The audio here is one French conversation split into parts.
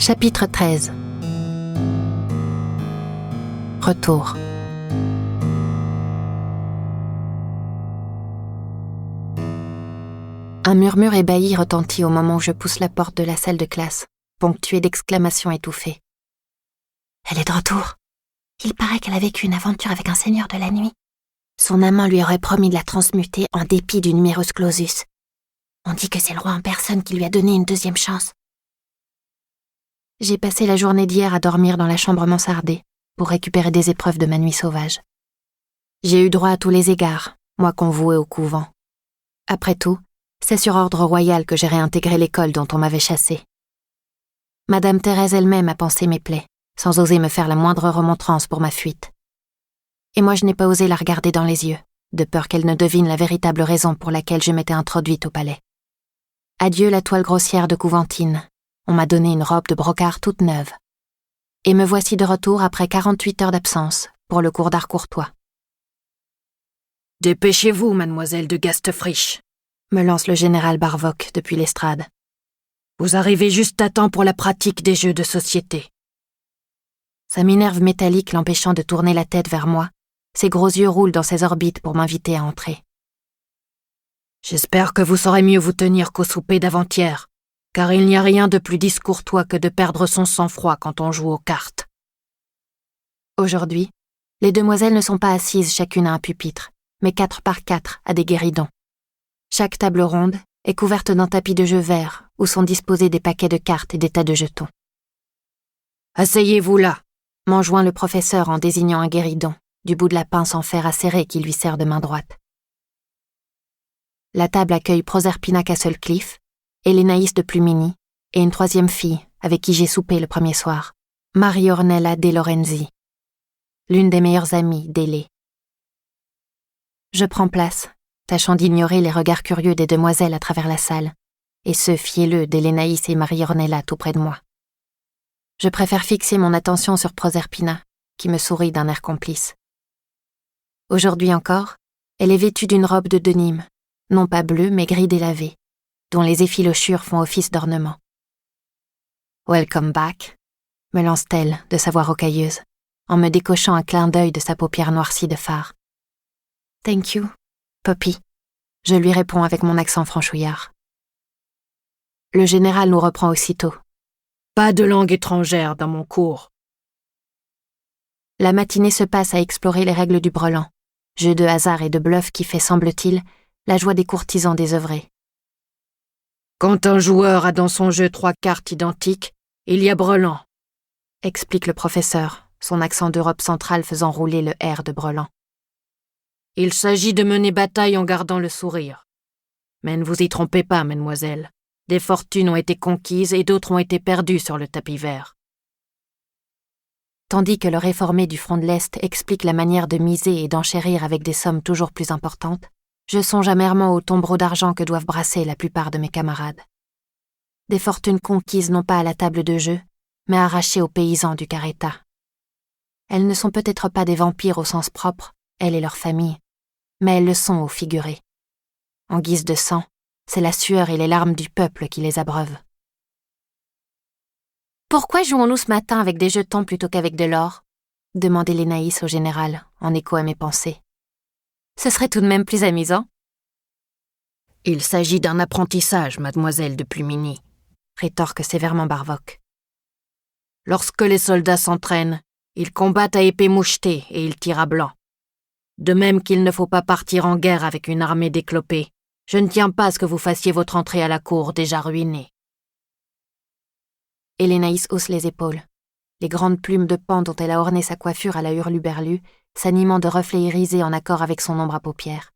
Chapitre 13. Retour. Un murmure ébahi retentit au moment où je pousse la porte de la salle de classe, ponctuée d'exclamations étouffées. « Elle est de retour. Il paraît qu'elle a vécu une aventure avec un seigneur de la nuit. Son amant lui aurait promis de la transmuter en dépit du numerus clausus. On dit que c'est le roi en personne qui lui a donné une deuxième chance. » J'ai passé la journée d'hier à dormir dans la chambre mansardée pour récupérer des épreuves de ma nuit sauvage. J'ai eu droit à tous les égards, moi convouée au couvent. Après tout, c'est sur ordre royal que j'ai réintégré l'école dont on m'avait chassée. Madame Thérèse elle-même a pansé mes plaies, sans oser me faire la moindre remontrance pour ma fuite. Et moi je n'ai pas osé la regarder dans les yeux, de peur qu'elle ne devine la véritable raison pour laquelle je m'étais introduite au palais. Adieu la toile grossière de Couventine. On m'a donné une robe de brocart toute neuve. Et me voici de retour après 48 heures d'absence pour le cours d'art courtois. « Dépêchez-vous, mademoiselle de Gastefrisch », me lance le général Barvock depuis l'estrade. « Vous arrivez juste à temps pour la pratique des jeux de société. » Sa minerve métallique l'empêchant de tourner la tête vers moi, ses gros yeux roulent dans ses orbites pour m'inviter à entrer. « J'espère que vous saurez mieux vous tenir qu'au souper d'avant-hier. Car il n'y a rien de plus discourtois que de perdre son sang-froid quand on joue aux cartes. » Aujourd'hui, les demoiselles ne sont pas assises chacune à un pupitre, mais 4 par 4 à des guéridons. Chaque table ronde est couverte d'un tapis de jeu vert où sont disposés des paquets de cartes et des tas de jetons. « Asseyez-vous là !» m'enjoint le professeur en désignant un guéridon, du bout de la pince en fer acéré qui lui sert de main droite. La table accueille Proserpina Castlecliff, Hélénaïs de Plumini et une 3e fille avec qui j'ai soupé le premier soir, Marie-Ornella De Lorenzi, l'une des meilleures amies d'Hélé. Je prends place, tâchant d'ignorer les regards curieux des demoiselles à travers la salle, et ceux fielleux d'Hélénaïs et Marie-Ornella tout près de moi. Je préfère fixer mon attention sur Proserpina, qui me sourit d'un air complice. Aujourd'hui encore, elle est vêtue d'une robe de denim, non pas bleue mais gris délavé, dont les effilochures font office d'ornement. « Welcome back », me lance-t-elle de sa voix rocailleuse, en me décochant un clin d'œil de sa paupière noircie de fard. « Thank you, Poppy », je lui réponds avec mon accent franchouillard. Le général nous reprend aussitôt. « Pas de langue étrangère dans mon cours. » La matinée se passe à explorer les règles du brelan, jeu de hasard et de bluff qui fait, semble-t-il, la joie des courtisans désœuvrés. Quand un joueur a dans son jeu 3 cartes identiques, il y a brelan, explique le professeur, son accent d'Europe centrale faisant rouler le R de brelan. Il s'agit de mener bataille en gardant le sourire. Mais ne vous y trompez pas, mademoiselle. Des fortunes ont été conquises et d'autres ont été perdues sur le tapis vert. Tandis que le réformé du front de l'Est explique la manière de miser et d'enchérir avec des sommes toujours plus importantes, je songe amèrement aux tombereaux d'argent que doivent brasser la plupart de mes camarades. Des fortunes conquises non pas à la table de jeu, mais arrachées aux paysans du Caréta. Elles ne sont peut-être pas des vampires au sens propre, elles et leurs familles, mais elles le sont au figuré. En guise de sang, c'est la sueur et les larmes du peuple qui les abreuvent. « Pourquoi jouons-nous ce matin avec des jetons plutôt qu'avec de l'or ?» demandait Hélénaïs au général, en écho à mes pensées. Ce serait tout de même plus amusant. « Il s'agit d'un apprentissage, mademoiselle de Plumini, » rétorque sévèrement Barvock. « Lorsque les soldats s'entraînent, ils combattent à épée mouchetée et ils tirent à blanc. De même qu'il ne faut pas partir en guerre avec une armée déclopée, je ne tiens pas à ce que vous fassiez votre entrée à la cour déjà ruinée. » Hélénaïs hausse les épaules, les grandes plumes de paon dont elle a orné sa coiffure à la hurluberlu, s'animant de reflets irisés en accord avec son ombre à paupières.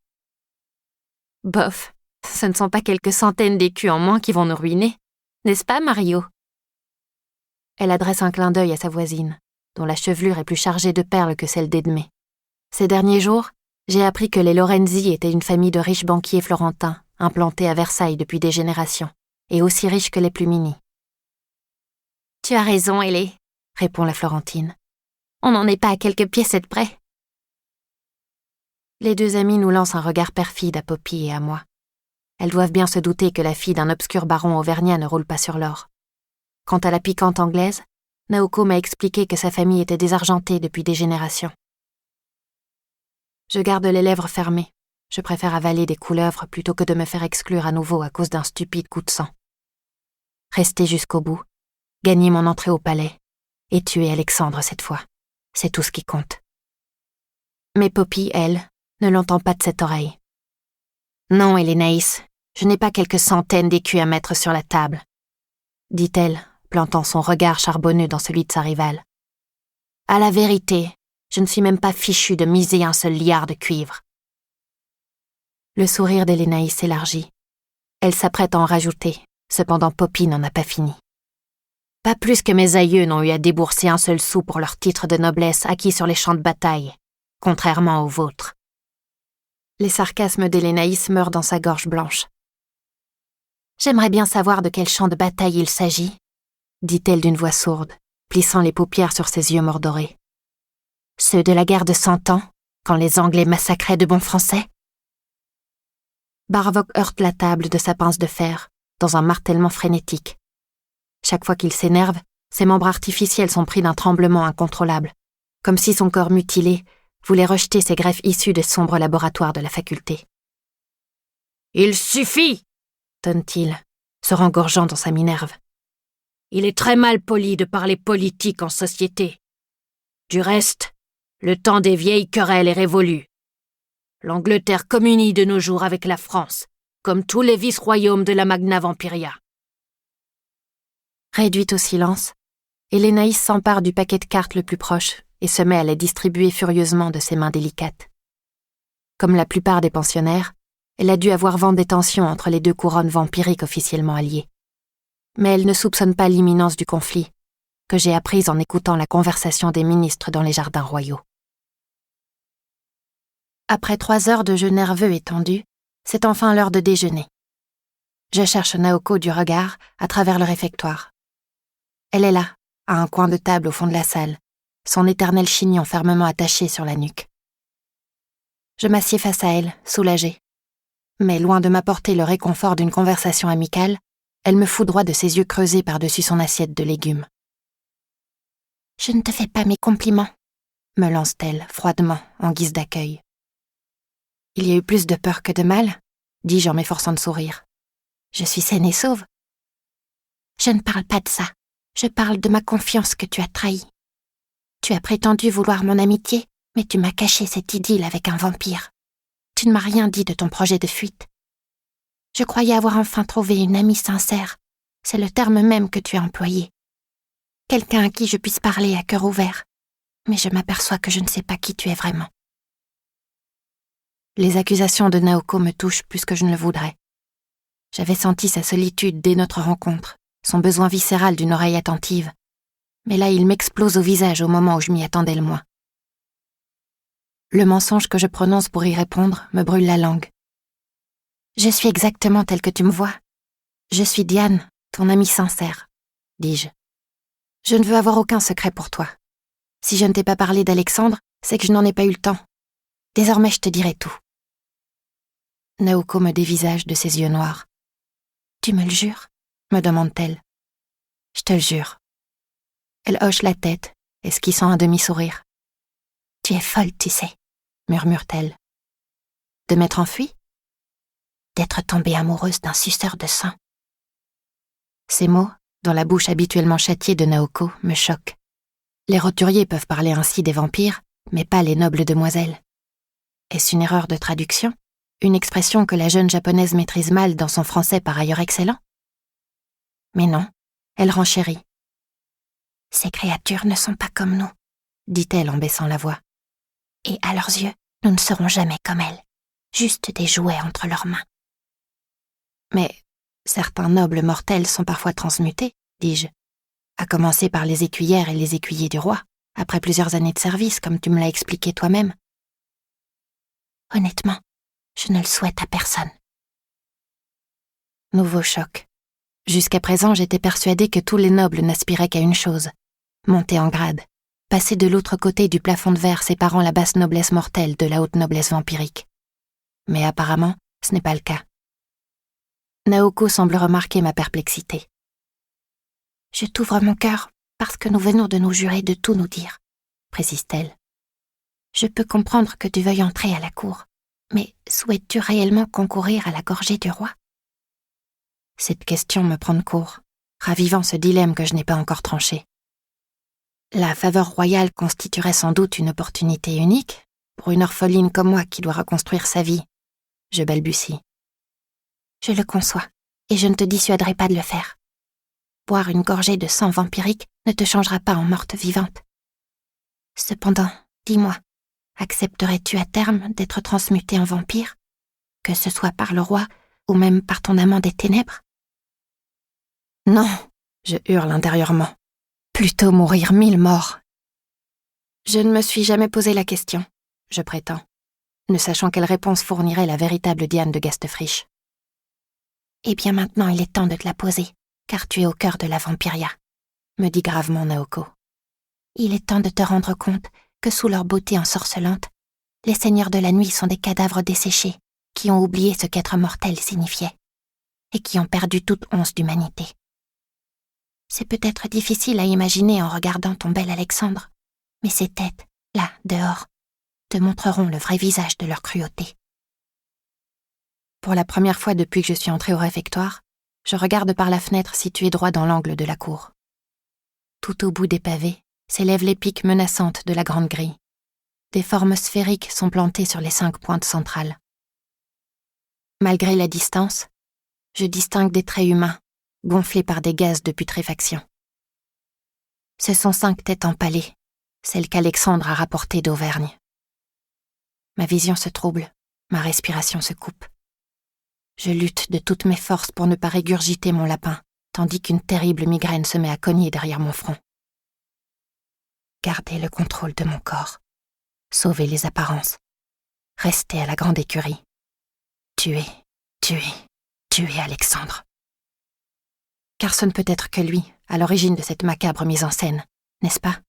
« Bof, ce ne sont pas quelques centaines d'écus en moins qui vont nous ruiner, n'est-ce pas, Mario ?» Elle adresse un clin d'œil à sa voisine, dont la chevelure est plus chargée de perles que celle d'Edmé. Ces derniers jours, j'ai appris que les Lorenzi étaient une famille de riches banquiers florentins, implantés à Versailles depuis des générations, et aussi riches que les Plumini. « Tu as raison, Hélé, » répond la Florentine. « On n'en est pas à quelques piécettes près. » Les deux amies nous lancent un regard perfide à Poppy et à moi. Elles doivent bien se douter que la fille d'un obscur baron auvergnat ne roule pas sur l'or. Quant à la piquante anglaise, Naoko m'a expliqué que sa famille était désargentée depuis des générations. Je garde les lèvres fermées. Je préfère avaler des couleuvres plutôt que de me faire exclure à nouveau à cause d'un stupide coup de sang. Rester jusqu'au bout, gagner mon entrée au palais, et tuer Alexandre cette fois. C'est tout ce qui compte. Mais Poppy, elle, ne l'entend pas de cette oreille. Non, Hélénaïs, je n'ai pas quelques centaines d'écus à mettre sur la table, dit-elle, plantant son regard charbonneux dans celui de sa rivale. À la vérité, je ne suis même pas fichue de miser un seul liard de cuivre. Le sourire d'Hélénaïs s'élargit. Elle s'apprête à en rajouter, cependant Poppy n'en a pas fini. Pas plus que mes aïeux n'ont eu à débourser un seul sou pour leur titre de noblesse acquis sur les champs de bataille, contrairement aux vôtres. Les sarcasmes d'Hélénaïs meurent dans sa gorge blanche. J'aimerais bien savoir de quel champ de bataille il s'agit, dit-elle d'une voix sourde, plissant les paupières sur ses yeux mordorés. Ceux de la guerre de 100 ans, quand les Anglais massacraient de bons Français? Barvok heurte la table de sa pince de fer, dans un martèlement frénétique. Chaque fois qu'il s'énerve, ses membres artificiels sont pris d'un tremblement incontrôlable, comme si son corps mutilé voulait rejeter ses greffes issues des sombres laboratoires de la faculté. « Il suffit !» tonne-t-il, se rengorgeant dans sa minerve. « Il est très mal poli de parler politique en société. Du reste, le temps des vieilles querelles est révolu. L'Angleterre communie de nos jours avec la France, comme tous les vice-royaumes de la Magna Vampiria. » Réduite au silence, Hélénaïs s'empare du paquet de cartes le plus proche et se met à les distribuer furieusement de ses mains délicates. Comme la plupart des pensionnaires, elle a dû avoir vent des tensions entre les deux couronnes vampiriques officiellement alliées. Mais elle ne soupçonne pas l'imminence du conflit, que j'ai apprise en écoutant la conversation des ministres dans les jardins royaux. Après 3 heures de jeu nerveux et tendu, c'est enfin l'heure de déjeuner. Je cherche Naoko du regard à travers le réfectoire. Elle est là, à un coin de table au fond de la salle, son éternel chignon fermement attaché sur la nuque. Je m'assieds face à elle, soulagée. Mais loin de m'apporter le réconfort d'une conversation amicale, elle me foudroie de ses yeux creusés par-dessus son assiette de légumes. « Je ne te fais pas mes compliments », me lance-t-elle froidement en guise d'accueil. « Il y a eu plus de peur que de mal », dis-je en m'efforçant de sourire. « Je suis saine et sauve. » « Je ne parle pas de ça. Je parle de ma confiance que tu as trahie. Tu as prétendu vouloir mon amitié, mais tu m'as caché cette idylle avec un vampire. Tu ne m'as rien dit de ton projet de fuite. Je croyais avoir enfin trouvé une amie sincère. C'est le terme même que tu as employé. Quelqu'un à qui je puisse parler à cœur ouvert. Mais je m'aperçois que je ne sais pas qui tu es vraiment. » Les accusations de Naoko me touchent plus que je ne le voudrais. J'avais senti sa solitude dès notre rencontre, son besoin viscéral d'une oreille attentive. Mais là, il m'explose au visage au moment où je m'y attendais le moins. Le mensonge que je prononce pour y répondre me brûle la langue. Je suis exactement telle que tu me vois. Je suis Diane, ton amie sincère, dis-je. Je ne veux avoir aucun secret pour toi. Si je ne t'ai pas parlé d'Alexandre, c'est que je n'en ai pas eu le temps. Désormais, je te dirai tout. Naoko me dévisage de ses yeux noirs. Tu me le jures ? Me demande-t-elle. Je te le jure. Elle hoche la tête, esquissant un demi-sourire. Tu es folle, tu sais, murmure-t-elle. De m'être enfuie ? D'être tombée amoureuse d'un suceur de sang. Ces mots, dans la bouche habituellement châtiée de Naoko, me choquent. Les roturiers peuvent parler ainsi des vampires, mais pas les nobles demoiselles. Est-ce une erreur de traduction ? Une expression que la jeune japonaise maîtrise mal dans son français par ailleurs excellent ? Mais non, elle renchérit. Ces créatures ne sont pas comme nous, dit-elle en baissant la voix. Et à leurs yeux, nous ne serons jamais comme elles, juste des jouets entre leurs mains. Mais certains nobles mortels sont parfois transmutés, dis-je, à commencer par les écuyères et les écuyers du roi, après plusieurs années de service, comme tu me l'as expliqué toi-même. Honnêtement, je ne le souhaite à personne. Nouveau choc. Jusqu'à présent, j'étais persuadée que tous les nobles n'aspiraient qu'à une chose, monter en grade, passer de l'autre côté du plafond de verre séparant la basse noblesse mortelle de la haute noblesse vampirique. Mais apparemment, ce n'est pas le cas. Naoko semble remarquer ma perplexité. Je t'ouvre mon cœur parce que nous venons de nous jurer de tout nous dire, précise-t-elle. Je peux comprendre que tu veuilles entrer à la cour, mais souhaites-tu réellement concourir à la gorgée du roi? Cette question me prend de court, ravivant ce dilemme que je n'ai pas encore tranché. La faveur royale constituerait sans doute une opportunité unique pour une orpheline comme moi qui doit reconstruire sa vie. Je balbutie. Je le conçois, et je ne te dissuaderai pas de le faire. Boire une gorgée de sang vampirique ne te changera pas en morte vivante. Cependant, dis-moi, accepterais-tu à terme d'être transmutée en vampire, que ce soit par le roi ou même par ton amant des ténèbres? Non, je hurle intérieurement. Plutôt mourir 1000 morts. Je ne me suis jamais posé la question, je prétends, ne sachant quelle réponse fournirait la véritable Diane de Gastefrisch. Eh bien maintenant il est temps de te la poser, car tu es au cœur de la vampiria, me dit gravement Naoko. Il est temps de te rendre compte que sous leur beauté ensorcelante, les seigneurs de la nuit sont des cadavres desséchés qui ont oublié ce qu'être mortel signifiait et qui ont perdu toute once d'humanité. C'est peut-être difficile à imaginer en regardant ton bel Alexandre, mais ces têtes, là, dehors, te montreront le vrai visage de leur cruauté. Pour la première fois depuis que je suis entrée au réfectoire, je regarde par la fenêtre située droit dans l'angle de la cour. Tout au bout des pavés s'élèvent les piques menaçantes de la grande grille. Des formes sphériques sont plantées sur les 5 pointes centrales. Malgré la distance, je distingue des traits humains, gonflés par des gaz de putréfaction. Ce sont 5 têtes empalées, celles qu'Alexandre a rapportées d'Auvergne. Ma vision se trouble, ma respiration se coupe. Je lutte de toutes mes forces pour ne pas régurgiter mon lapin, tandis qu'une terrible migraine se met à cogner derrière mon front. Garder le contrôle de mon corps, sauver les apparences, rester à la grande écurie. Tuer Alexandre. Car ce ne peut être que lui, à l'origine de cette macabre mise en scène, n'est-ce pas?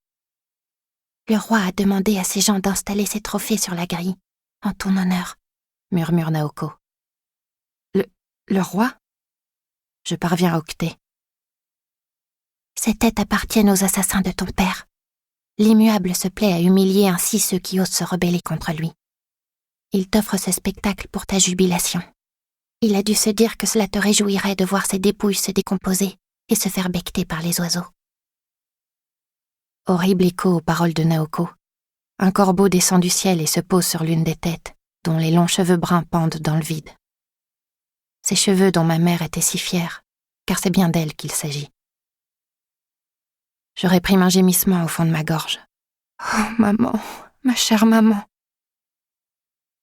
Le roi a demandé à ses gens d'installer ses trophées sur la grille, en ton honneur, murmure Naoko. Le roi? Je parviens à octer. Ces têtes appartiennent aux assassins de ton père. L'immuable se plaît à humilier ainsi ceux qui osent se rebeller contre lui. Il t'offre ce spectacle pour ta jubilation. Il a dû se dire que cela te réjouirait de voir ses dépouilles se décomposer et se faire becqueter par les oiseaux. Horrible écho aux paroles de Naoko. Un corbeau descend du ciel et se pose sur l'une des têtes, dont les longs cheveux bruns pendent dans le vide. Ces cheveux dont ma mère était si fière, car c'est bien d'elle qu'il s'agit. Je réprime un gémissement au fond de ma gorge. Oh, maman, ma chère maman.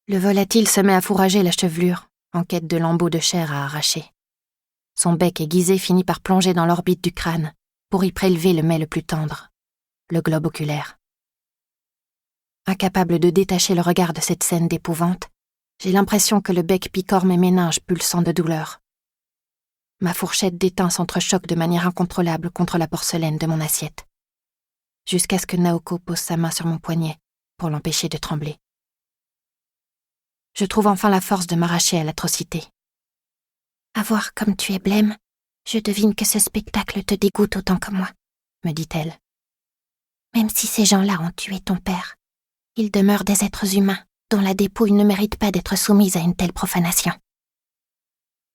Le volatile se met à fourrager la chevelure, en quête de lambeaux de chair à arracher. Son bec aiguisé finit par plonger dans l'orbite du crâne, pour y prélever le mets le plus tendre, le globe oculaire. Incapable de détacher le regard de cette scène d'épouvante, j'ai l'impression que le bec picore mes méninges pulsant de douleur. Ma fourchette d'étain s'entrechoque de manière incontrôlable contre la porcelaine de mon assiette, jusqu'à ce que Naoko pose sa main sur mon poignet pour l'empêcher de trembler. Je trouve enfin la force de m'arracher à l'atrocité. À voir comme tu es blême, je devine que ce spectacle te dégoûte autant que moi, me dit-elle. Même si ces gens-là ont tué ton père, ils demeurent des êtres humains dont la dépouille ne mérite pas d'être soumise à une telle profanation.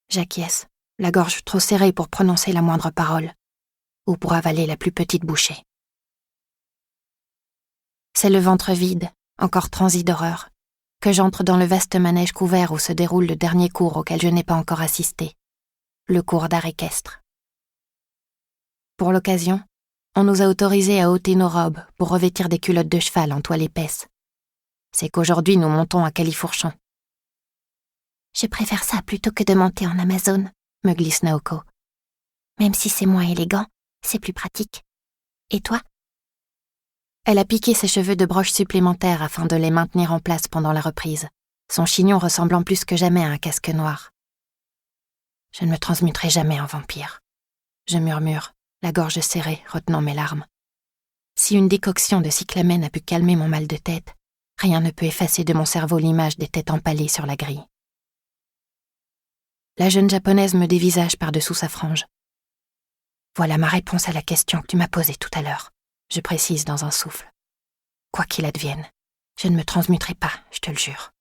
J'acquiesce, la gorge trop serrée pour prononcer la moindre parole, ou pour avaler la plus petite bouchée. C'est le ventre vide, encore transi d'horreur, que j'entre dans le vaste manège couvert où se déroule le dernier cours auquel je n'ai pas encore assisté, le cours d'art équestre. Pour l'occasion, on nous a autorisés à ôter nos robes pour revêtir des culottes de cheval en toile épaisse. C'est qu'aujourd'hui nous montons à califourchon. Je préfère ça plutôt que de monter en Amazone, me glisse Naoko. Même si c'est moins élégant, c'est plus pratique. Et toi? Elle a piqué ses cheveux de broches supplémentaires afin de les maintenir en place pendant la reprise, son chignon ressemblant plus que jamais à un casque noir. Je ne me transmuterai jamais en vampire. Je murmure, la gorge serrée, retenant mes larmes. Si une décoction de cyclamène a pu calmer mon mal de tête, rien ne peut effacer de mon cerveau l'image des têtes empalées sur la grille. La jeune japonaise me dévisage par-dessous sa frange. Voilà ma réponse à la question que tu m'as posée tout à l'heure, je précise dans un souffle. Quoi qu'il advienne, je ne me transmuterai pas, je te le jure.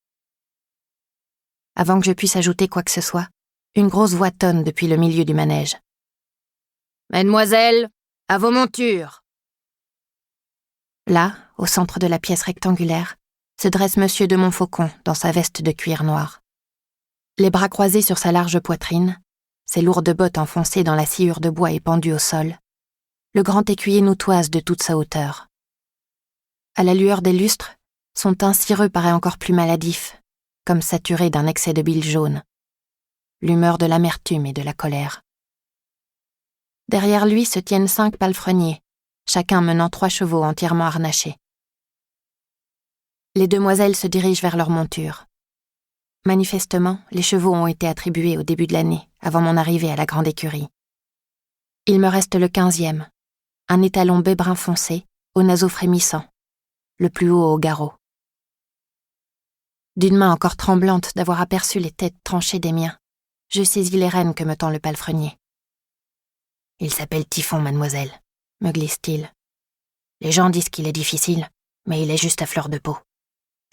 Avant que je puisse ajouter quoi que ce soit, une grosse voix tonne depuis le milieu du manège. Mademoiselle, à vos montures. Là, au centre de la pièce rectangulaire, se dresse Monsieur de Montfaucon dans sa veste de cuir noir. Les bras croisés sur sa large poitrine, ses lourdes bottes enfoncées dans la sciure de bois et pendues au sol, le grand écuyer nous toise de toute sa hauteur. À la lueur des lustres, son teint cireux paraît encore plus maladif, comme saturé d'un excès de bile jaune. L'humeur de l'amertume et de la colère. Derrière lui se tiennent 5 palefreniers, chacun menant 3 chevaux entièrement harnachés. Les demoiselles se dirigent vers leur monture. Manifestement, les chevaux ont été attribués au début de l'année, avant mon arrivée à la grande écurie. Il me reste le 15e, un étalon bai brun foncé, aux naseaux frémissants, le plus haut au garrot. D'une main encore tremblante d'avoir aperçu les têtes tranchées des miens, je saisis les rênes que me tend le palefrenier. « Il s'appelle Typhon, mademoiselle », me glisse-t-il. « Les gens disent qu'il est difficile, mais il est juste à fleur de peau.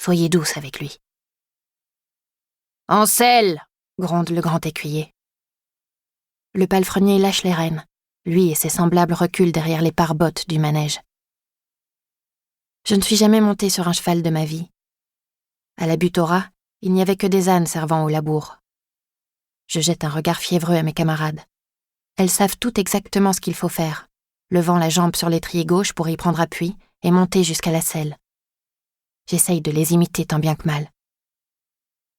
Soyez douce avec lui. » « En selle !» gronde le grand écuyer. Le palefrenier lâche les rênes. Lui et ses semblables reculent derrière les pare-bottes du manège. Je ne suis jamais montée sur un cheval de ma vie. À la Butora, il n'y avait que des ânes servant au labour. Je jette un regard fiévreux à mes camarades. Elles savent toutes exactement ce qu'il faut faire, levant la jambe sur l'étrier gauche pour y prendre appui et monter jusqu'à la selle. J'essaye de les imiter tant bien que mal.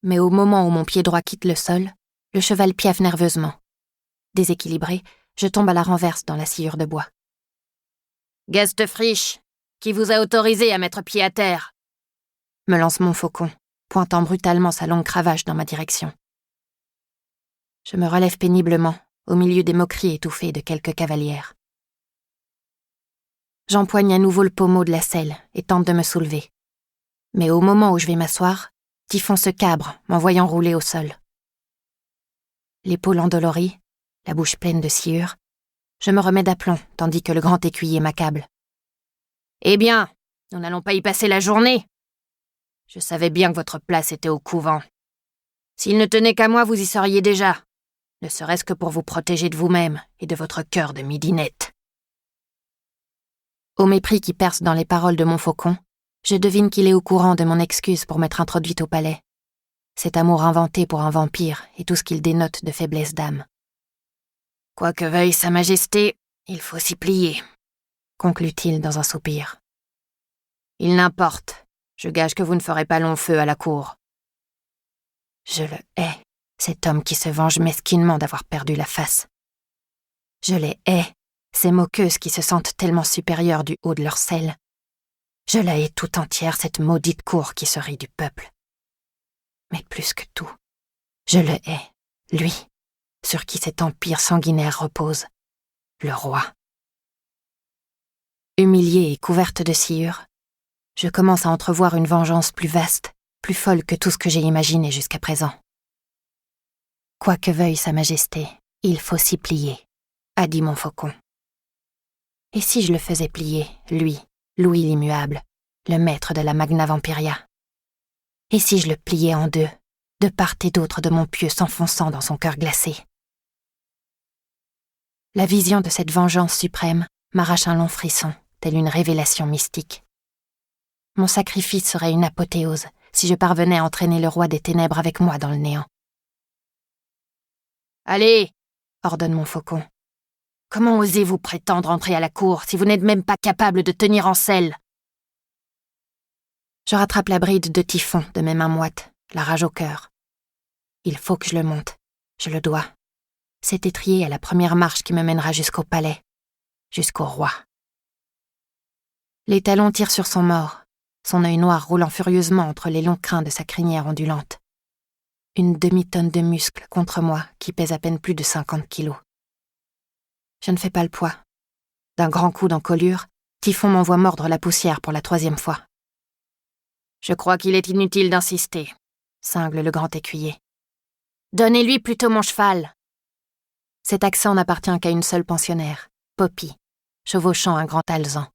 Mais au moment où mon pied droit quitte le sol, le cheval piaffe nerveusement. Déséquilibré, je tombe à la renverse dans la sciure de bois. « Gastefriche, qui vous a autorisé à mettre pied à terre ?» me lance Montfaucon, pointant brutalement sa longue cravache dans ma direction. Je me relève péniblement, au milieu des moqueries étouffées de quelques cavalières. J'empoigne à nouveau le pommeau de la selle et tente de me soulever. Mais au moment où je vais m'asseoir, Typhon se cabre, m'envoyant rouler au sol. L'épaule endolorie, la bouche pleine de sciure, je me remets d'aplomb tandis que le grand écuyer m'accable. « Eh bien, nous n'allons pas y passer la journée. Je savais bien que votre place était au couvent. S'il ne tenait qu'à moi, vous y seriez déjà, ne serait-ce que pour vous protéger de vous-même et de votre cœur de midinette. » Au mépris qui perce dans les paroles de Montfaucon, je devine qu'il est au courant de mon excuse pour m'être introduite au palais. Cet amour inventé pour un vampire et tout ce qu'il dénote de faiblesse d'âme. « Quoi que veuille Sa Majesté, il faut s'y plier, » conclut-il dans un soupir. « Il n'importe, je gage que vous ne ferez pas long feu à la cour. » Je le hais, cet homme qui se venge mesquinement d'avoir perdu la face. Je les hais, ces moqueuses qui se sentent tellement supérieures du haut de leur selle. Je la hais tout entière, cette maudite cour qui se rit du peuple. Mais plus que tout, je le hais, lui, sur qui cet empire sanguinaire repose, le roi. Humiliée et couverte de sciure, je commence à entrevoir une vengeance plus vaste, plus folle que tout ce que j'ai imaginé jusqu'à présent. Quoi que veuille Sa Majesté, il faut s'y plier, a dit Montfaucon. Et si je le faisais plier, lui, Louis l'immuable, le maître de la Magna Vampiria? Et si je le pliais en deux, de part et d'autre de mon pieu s'enfonçant dans son cœur glacé? La vision de cette vengeance suprême m'arrache un long frisson, telle une révélation mystique. Mon sacrifice serait une apothéose si je parvenais à entraîner le roi des ténèbres avec moi dans le néant. « Allez !» ordonne Montfaucon. « Comment osez-vous prétendre entrer à la cour si vous n'êtes même pas capable de tenir en selle ?» Je rattrape la bride de Typhon de mes mains moites, la rage au cœur. Il faut que je le monte, je le dois. Cet étrier est la première marche qui me mènera jusqu'au palais, jusqu'au roi. Les talons tirent sur son mors, son œil noir roulant furieusement entre les longs crins de sa crinière ondulante. Une demi-tonne de muscles contre moi qui pèse à peine plus de 50 kilos. Je ne fais pas le poids. D'un grand coup d'encolure, Typhon m'envoie mordre la poussière pour la 3e fois. « Je crois qu'il est inutile d'insister, » cingle le grand écuyer. « Donnez-lui plutôt mon cheval. » Cet accent n'appartient qu'à une seule pensionnaire, Poppy, chevauchant un grand alezan.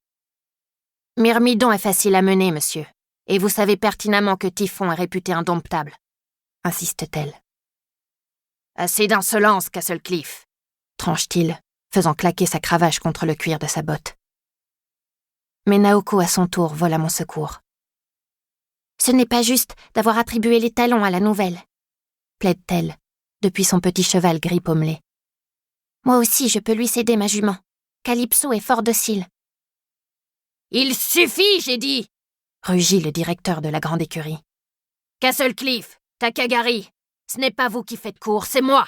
« Myrmidon est facile à mener, monsieur, et vous savez pertinemment que Typhon est réputé indomptable, » insiste-t-elle. « Assez d'insolence, Castlecliff !» tranche-t-il, faisant claquer sa cravache contre le cuir de sa botte. Mais Naoko, à son tour, vole à mon secours. « Ce n'est pas juste d'avoir attribué les talons à la nouvelle, » plaide-t-elle, depuis son petit cheval gris pommelé. « Moi aussi, je peux lui céder ma jument. Calypso est fort docile. »« Il suffit, j'ai dit !» rugit le directeur de la grande écurie. « Castlecliff, Takagari, ce n'est pas vous qui faites court, c'est moi.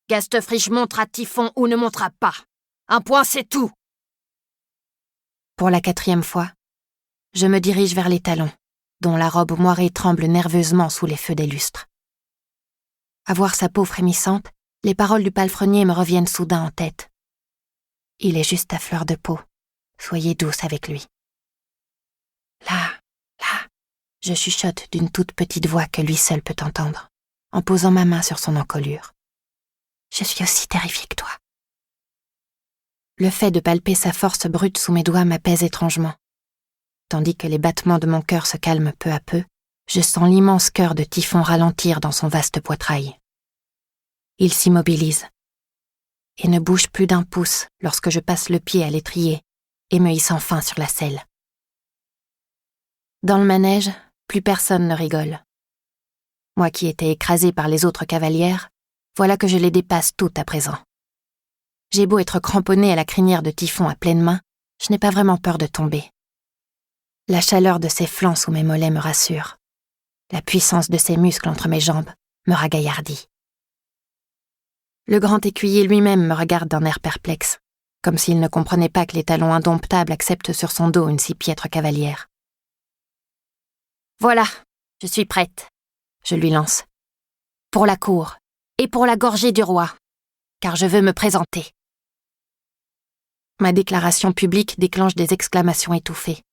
Gastefrisch montre à Typhon ou ne montrera pas. Un point, c'est tout. » Pour la 4e fois, je me dirige vers les talons, dont la robe moirée tremble nerveusement sous les feux des lustres. À voir sa peau frémissante, les paroles du palefrenier me reviennent soudain en tête. Il est juste à fleur de peau. Soyez douce avec lui. Là, je chuchote d'une toute petite voix que lui seul peut entendre, en posant ma main sur son encolure. Je suis aussi terrifiée que toi. Le fait de palper sa force brute sous mes doigts m'apaise étrangement. Tandis que les battements de mon cœur se calment peu à peu, je sens l'immense cœur de Typhon ralentir dans son vaste poitrail. Il s'immobilise et ne bouge plus d'un pouce lorsque je passe le pied à l'étrier et me hisse enfin sur la selle. Dans le manège, plus personne ne rigole. Moi qui étais écrasée par les autres cavalières, voilà que je les dépasse toutes à présent. J'ai beau être cramponnée à la crinière de Typhon à pleine main, je n'ai pas vraiment peur de tomber. La chaleur de ses flancs sous mes mollets me rassure. La puissance de ses muscles entre mes jambes me ragaillardit. Le grand écuyer lui-même me regarde d'un air perplexe, comme s'il ne comprenait pas que les talons indomptables acceptent sur son dos une si piètre cavalière. « Voilà, je suis prête, » je lui lance. « Pour la cour et pour la gorgée du roi, car je veux me présenter. » Ma déclaration publique déclenche des exclamations étouffées.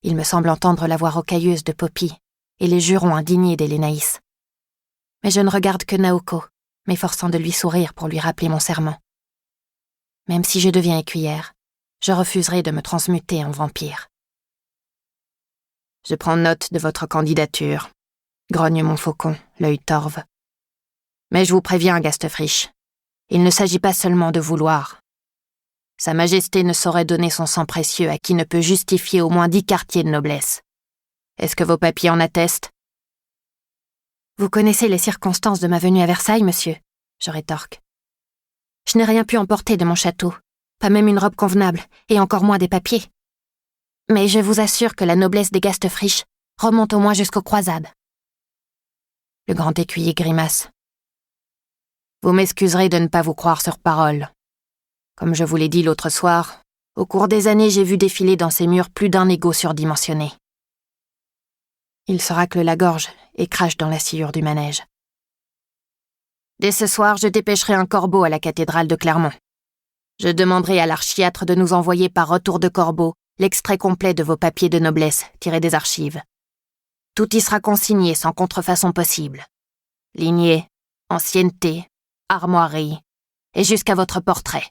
Il me semble entendre la voix rocailleuse de Poppy et les jurons indignés d'Hélénaïs. Mais je ne regarde que Naoko, m'efforçant de lui sourire pour lui rappeler mon serment. Même si je deviens écuyère, je refuserai de me transmuter en vampire. « Je prends note de votre candidature, » grogne mon faucon, l'œil torve. « Mais je vous préviens, Gastefrisch, il ne s'agit pas seulement de vouloir. Sa Majesté ne saurait donner son sang précieux à qui ne peut justifier au moins 10 quartiers de noblesse. Est-ce que vos papiers en attestent ? » « Vous connaissez les circonstances de ma venue à Versailles, monsieur, » je rétorque. « Je n'ai rien pu emporter de mon château, pas même une robe convenable, et encore moins des papiers. Mais je vous assure que la noblesse des Gastefrisch remonte au moins jusqu'aux croisades. » Le grand écuyer grimace. « Vous m'excuserez de ne pas vous croire sur parole. Comme je vous l'ai dit l'autre soir, au cours des années, j'ai vu défiler dans ces murs plus d'un égo surdimensionné. » Il se racle la gorge et crache dans la sciure du manège. « Dès ce soir, je dépêcherai un corbeau à la cathédrale de Clermont. Je demanderai à l'archiatre de nous envoyer par retour de corbeau l'extrait complet de vos papiers de noblesse tirés des archives. Tout y sera consigné sans contrefaçon possible. Lignée, ancienneté, armoirie, et jusqu'à votre portrait.